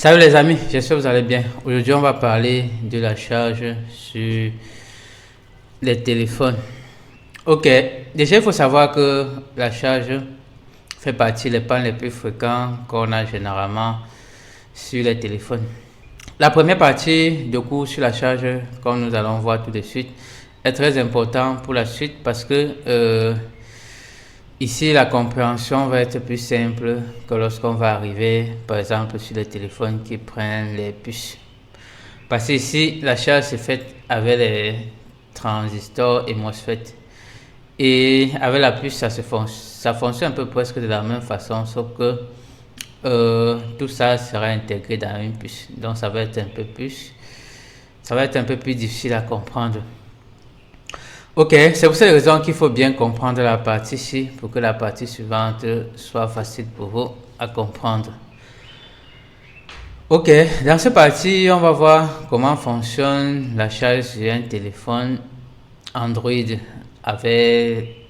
Salut les amis, j'espère que vous allez bien. Aujourd'hui, on va parler de la charge sur les téléphones. Ok, déjà il faut savoir que la charge fait partie des pannes les plus fréquents qu'on a généralement sur les téléphones. La première partie de cours sur la charge, comme nous allons voir tout de suite, est très importante pour la suite parce que ici, la compréhension va être plus simple que lorsqu'on va arriver, par exemple, sur les téléphones qui prennent les puces. Parce que ici, la charge se fait avec les transistors et MOSFET. Et avec la puce, ça fonctionne un peu presque de la même façon, sauf que tout ça sera intégré dans une puce. Donc ça va être un peu plus difficile à comprendre. Ok, c'est pour cette raison qu'il faut bien comprendre la partie ici pour que la partie suivante soit facile pour vous à comprendre. Ok, dans cette partie, on va voir comment fonctionne la charge sur un téléphone Android avec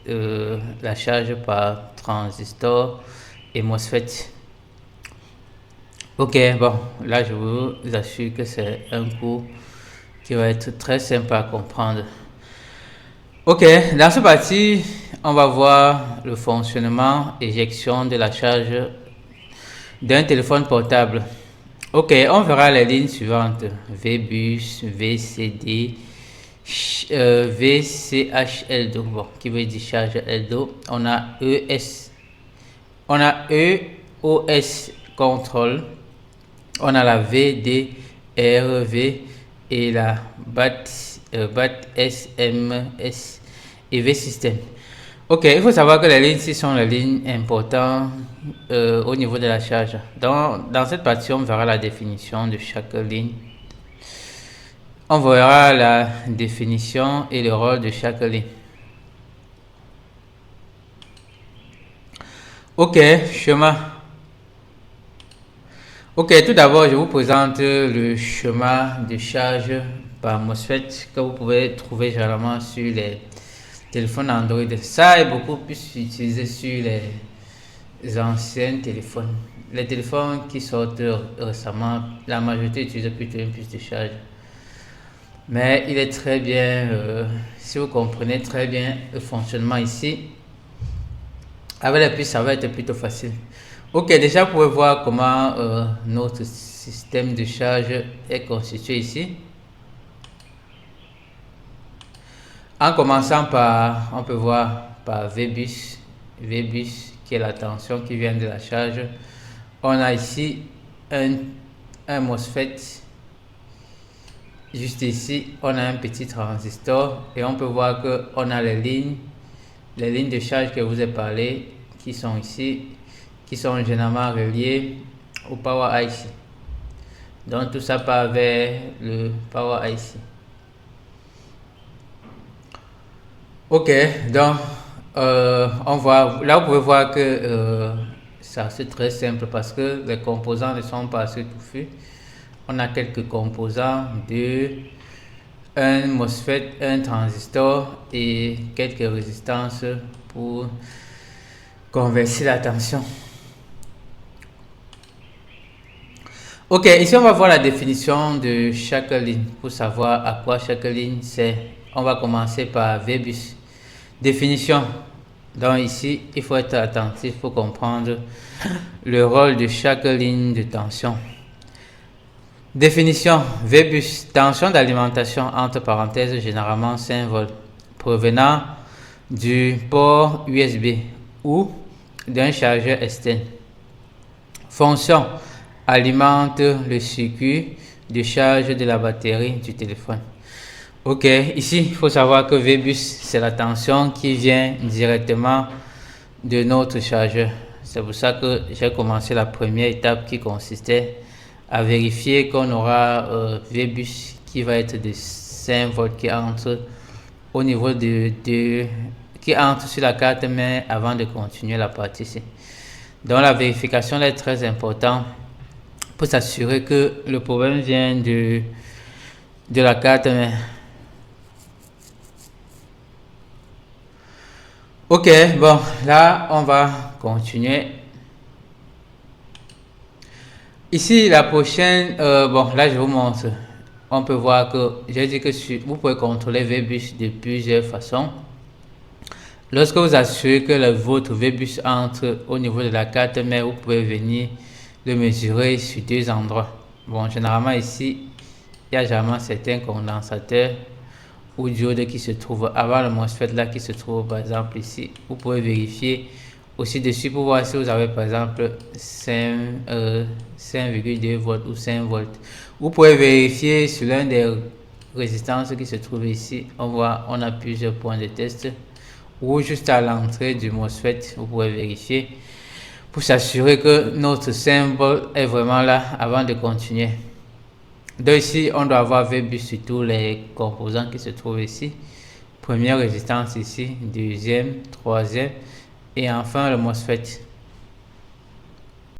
la charge par transistor et MOSFET. Ok, bon, là je vous assure que c'est un cours qui va être très simple à comprendre. Ok, dans cette partie, on va voir le fonctionnement éjection de la charge d'un téléphone portable. Ok, on verra les lignes suivantes: VBus, VCD, VCHL2, bon, qui veut dire charge L2. On a ES, on a EOS contrôle, on a la VDRV et la BAT SMS et V système. Ok, il faut savoir que les lignes ici sont les lignes importantes au niveau de la charge. Dans cette partie, on verra la définition de chaque ligne. On verra la définition et le rôle de chaque ligne. Ok, schéma. Ok, tout d'abord, je vous présente le schéma de charge par MOSFET que vous pouvez trouver généralement sur les téléphones Android. Ça est beaucoup plus utilisé sur les anciens téléphones. Les téléphones qui sortent récemment, la majorité utilise plutôt une puce de charge. Mais il est très bien, si vous comprenez très bien le fonctionnement ici, avec la puce, ça va être plutôt facile. Ok, déjà vous pouvez voir comment notre système de charge est constitué ici. En commençant par, on peut voir par VBus qui est la tension qui vient de la charge. On a ici un MOSFET. Juste ici, on a un petit transistor et on peut voir que on a les lignes de charge que je vous ai parlé qui sont ici, qui sont généralement reliées au Power IC. Donc tout ça part vers le Power IC. Ok, donc on voit là, vous pouvez voir que ça c'est très simple parce que les composants ne sont pas assez touffus. On a quelques composants de un MOSFET, un transistor et quelques résistances pour convertir la tension. Ok, ici on va voir la définition de chaque ligne pour savoir à quoi chaque ligne sert. On va commencer par VBus. Définition. Donc ici, il faut être attentif pour comprendre le rôle de chaque ligne de tension. Définition. VBus. Tension d'alimentation entre parenthèses généralement 5 volts provenant du port USB ou d'un chargeur externe. Fonction. Alimente le circuit de charge de la batterie du téléphone. Ok, ici il faut savoir que VBus c'est la tension qui vient directement de notre chargeur. C'est pour ça que j'ai commencé la première étape qui consistait à vérifier qu'on aura VBus qui va être de 5 volts qui entre au niveau qui entre sur la carte mère avant de continuer la partie ici. Donc la vérification est très importante pour s'assurer que le problème vient de la carte mère. Ok, bon, là on va continuer. Ici, la prochaine, bon, là, je vous montre. On peut voir que j'ai dit que vous pouvez contrôler VBus de plusieurs façons. Lorsque vous assurez que votre VBus entre au niveau de la carte mère, vous pouvez venir le mesurer sur deux endroits. Bon, généralement ici, il y a généralement certains condensateurs ou diodes qui se trouvent avant le MOSFET là qui se trouve par exemple ici. Vous pouvez vérifier aussi dessus pour voir si vous avez par exemple 5,2 volts ou 5 volts. Vous pouvez vérifier sur l'un des résistances qui se trouve ici. On a plusieurs points de test ou juste à l'entrée du MOSFET, vous pouvez vérifier pour s'assurer que notre symbole est vraiment là avant de continuer. Donc ici, on doit avoir VBus sur tous les composants qui se trouvent ici. Première résistance ici, deuxième, troisième et enfin le MOSFET.